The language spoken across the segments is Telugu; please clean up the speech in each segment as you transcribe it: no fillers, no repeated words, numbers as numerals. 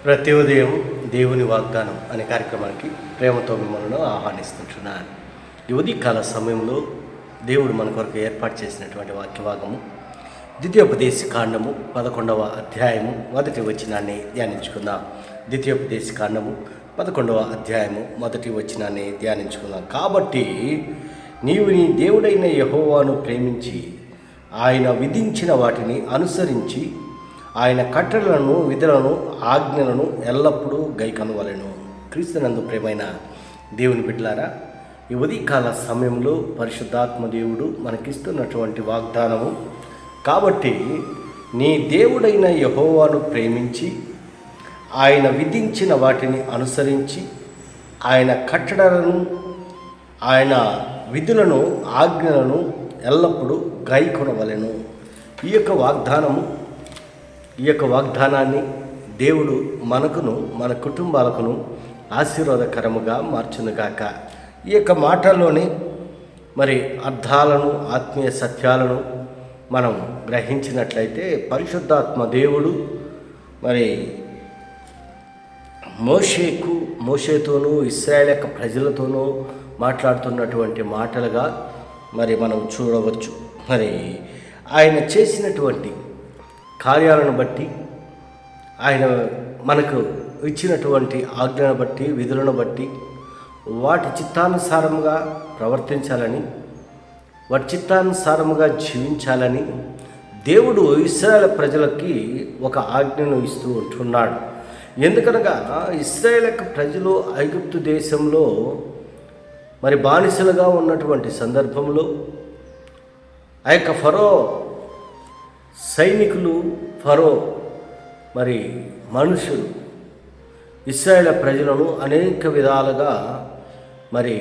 ప్రతి ఉదయం దేవుని వాగ్దానం అనే కార్యక్రమానికి ప్రేమతో మిమ్మల్ని ఆహ్వానిస్తుంటున్నాను. ఈ ఉదయకాల సమయంలో దేవుడు మన కొరకు ఏర్పాటు చేసినటువంటి వాక్యభాగము ద్వితీయోపదేశ కాండము 11వ అధ్యాయము మొదటి వచనాన్ని ధ్యానించుకుందాం. ద్వితీయోపదేశ కాండము 11వ అధ్యాయము మొదటి వచనాన్ని ధ్యానించుకుందాం. కాబట్టి నీవు నీ దేవుడైన యెహోవాను ప్రేమించి ఆయన విధించిన వాటిని అనుసరించి ఆయన కట్టడలను, విధులను, ఆజ్ఞలను ఎల్లప్పుడూ గైకొనవలెను. క్రీస్తునందు ప్రియమైన దేవుని బిడ్డలారా, ఈ ఉదయకాల సమయంలో పరిశుద్ధాత్మ దేవుడు మనకిస్తున్నటువంటి వాగ్దానము, కాబట్టి నీ దేవుడైన యెహోవాను ప్రేమించి ఆయన విధించిన వాటిని అనుసరించి ఆయన కట్టడలను, ఆయన విధులను, ఆజ్ఞలను ఎల్లప్పుడూ గైకొనవలెను. ఈ యొక్క వాగ్దానాన్ని దేవుడు మనకును మన కుటుంబాలకును ఆశీర్వాదకరముగా మార్చునుగాక. ఈ యొక్క మాటల్లోని మరి అర్థాలను, ఆత్మీయ సత్యాలను మనం గ్రహించినట్లయితే పరిశుద్ధాత్మ దేవుడు మరి మోషేతోనూ ఇశ్రాయేలు యొక్క ప్రజలతోనూ మాట్లాడుతున్నటువంటి మాటలుగా మరి మనం చూడవచ్చు. మరి ఆయన చేసినటువంటి కార్యాలను బట్టి, ఆయన మనకు ఇచ్చినటువంటి ఆజ్ఞను బట్టి, విధులను బట్టి వాటి చిత్తానుసారముగా ప్రవర్తించాలని, వాటి చిత్తానుసారముగా జీవించాలని దేవుడు ఇశ్రాయేలు ప్రజలకి ఒక ఆజ్ఞను ఇస్తూ ఉంటున్నాడు. ఎందుకనగా ఇశ్రాయేలు యొక్క ప్రజలు ఐగుప్తు దేశంలో మరి బానిసలుగా ఉన్నటువంటి సందర్భంలో ఆ యొక్క ఫరో సైనికులు, ఫరో మరి మనుషులు ఇశ్రాయేలు ప్రజలను అనేక విధాలుగా మరి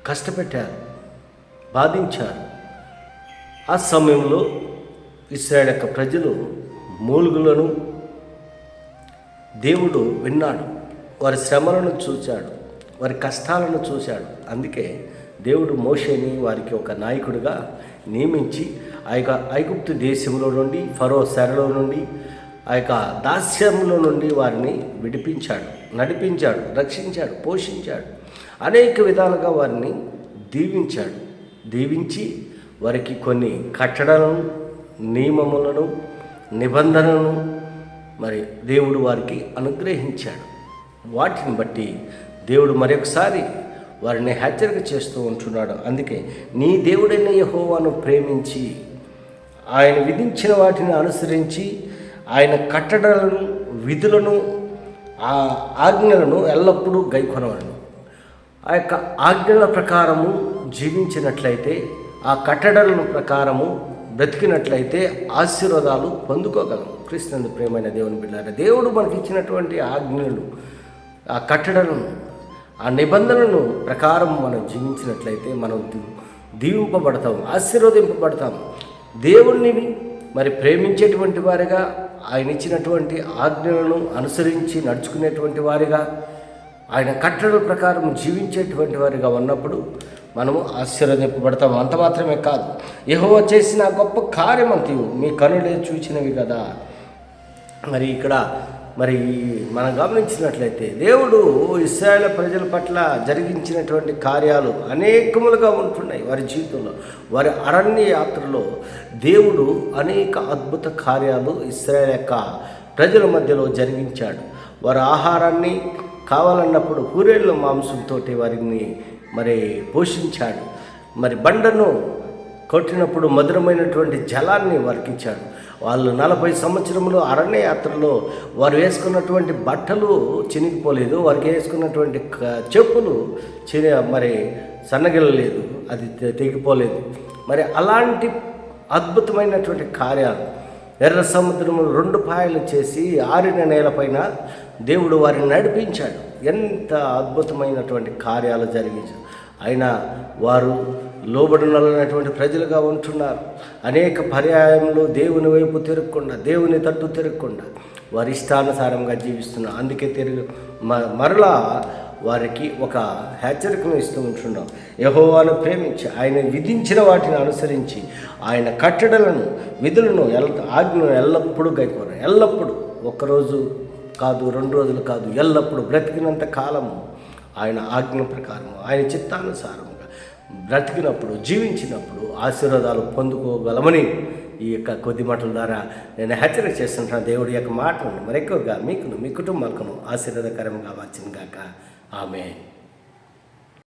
కష్టపెట్టారు, బాధించారు. ఆ సమయంలో ఇశ్రాయేలు యొక్క ప్రజలు మూలుగులను దేవుడు విన్నాడు, వారి శ్రమలను చూశాడు, వారి కష్టాలను చూశాడు. అందుకే దేవుడు మోషేని వారికి ఒక నాయకుడిగా నియమించి ఆ యొక్క ఐగుప్తు దేశంలో నుండి, ఫరో చెరలో నుండి, ఆ యొక్క దాస్యంలో నుండి వారిని విడిపించాడు, నడిపించాడు, రక్షించాడు, పోషించాడు. అనేక విధాలుగా వారిని దీవించి వారికి కొన్ని కట్టడలను, నియమములను, నిబంధనలను మరి దేవుడు వారికి అనుగ్రహించాడు. వాటిని బట్టి దేవుడు మరొకసారి వారిని హెచ్చరిక చేస్తూ ఉంటున్నాడు. అందుకే నీ దేవుడైన యెహోవాను ప్రేమించి ఆయన విధించిన వాటిని అనుసరించి ఆయన కట్టడలను, విధులను, ఆ ఆజ్ఞలను ఎల్లప్పుడూ గైకొనవలను. ఆ యొక్క ఆజ్ఞల ప్రకారము జీవించినట్లయితే, ఆ కట్టడల ప్రకారము బ్రతికినట్లయితే ఆశీర్వాదాలు పొందుకోగలం. క్రీస్తునందు ప్రియమైన దేవుని బిడ్డలారా, దేవుడు మనకి ఇచ్చినటువంటి ఆజ్ఞలను, ఆ కట్టడలను, ఆ నిబంధనలను ప్రకారం మనం జీవించినట్లయితే మనం దీవింపబడతాం, ఆశీర్వదింపబడతాం. దేవుణ్ణి మరి ప్రేమించేటువంటి వారిగా, ఆయన ఇచ్చినటువంటి ఆజ్ఞలను అనుసరించి నడుచుకునేటువంటి వారిగా, ఆయన కట్టడల ప్రకారం జీవించేటువంటి వారిగా ఉన్నప్పుడు మనము ఆశీర్వదింపబడతాము. అంత మాత్రమే కాదు, యెహోవా చేసిన గొప్ప కార్యమంతయు మీ కనులే చూచినవి కదా. మరి ఇక్కడ మరి మనం గమనించినట్లయితే దేవుడు ఇశ్రాయేలు ప్రజల పట్ల జరిగించినటువంటి కార్యాలు అనేకములుగా ఉంటున్నాయి. వారి జీవితంలో, వారి అరణ్య యాత్రలో దేవుడు అనేక అద్భుత కార్యాలు ఇశ్రాయేలు యొక్క ప్రజల మధ్యలో జరిగించాడు. వారి ఆహారాన్ని కావాలన్నప్పుడు పూరేళ్ళ మాంసంతో వారిని మరి పోషించాడు. మరి బండను కొట్టినప్పుడు మధురమైనటువంటి జలాన్ని వారికి ఇచ్చాడు. వాళ్ళు 40 సంవత్సరములు అరణ్య యాత్రలో వారు వేసుకున్నటువంటి బట్టలు చినిగిపోలేదు, వారికి వేసుకున్నటువంటి చెప్పులు మరి సన్నగిల్లలేదు, అది తెగిపోలేదు. మరి అలాంటి అద్భుతమైనటువంటి కార్యాలు ఎర్ర సముద్రము 2 పాయలు చేసి ఆరిన నేలపైన దేవుడు వారిని నడిపించాడు. ఎంత అద్భుతమైనటువంటి కార్యాలు జరిగించాడు. అయినా వారు లోబడినటువంటి ప్రజలుగా ఉంటున్నారు. అనేక పర్యాయంలో దేవుని వైపు తిరగకుండా, దేవుని తట్టు తిరగకుండా వారి ఇష్టానుసారంగా జీవిస్తున్నారు. అందుకే మరలా వారికి ఒక హెచ్చరికను ఇస్తూ ఉంటున్నాం. యెహోవాను ప్రేమించి ఆయన విధించిన వాటిని అనుసరించి ఆయన కట్టడలను, విధులను, ఆజ్ఞలను ఎల్లప్పుడూ గైకోరు. ఎల్లప్పుడూ ఒక్కరోజు కాదు, 2 రోజులు కాదు, ఎల్లప్పుడూ బ్రతికినంత కాలము ఆయన ఆజ్ఞ ప్రకారం, ఆయన చిత్తానుసారంగా బ్రతికినప్పుడు, జీవించినప్పుడు ఆశీర్వాదాలు పొందుకోగలమని ఈ యొక్క కొద్ది మాటల ద్వారా నేను హెచ్చరిక చేస్తుంటాను. దేవుడి యొక్క మాటలను మరెక్కువగా మీకును మీ కుటుంబాలకును ఆశీర్వాదకరంగా వచ్చిన గాక. ఆమేన్.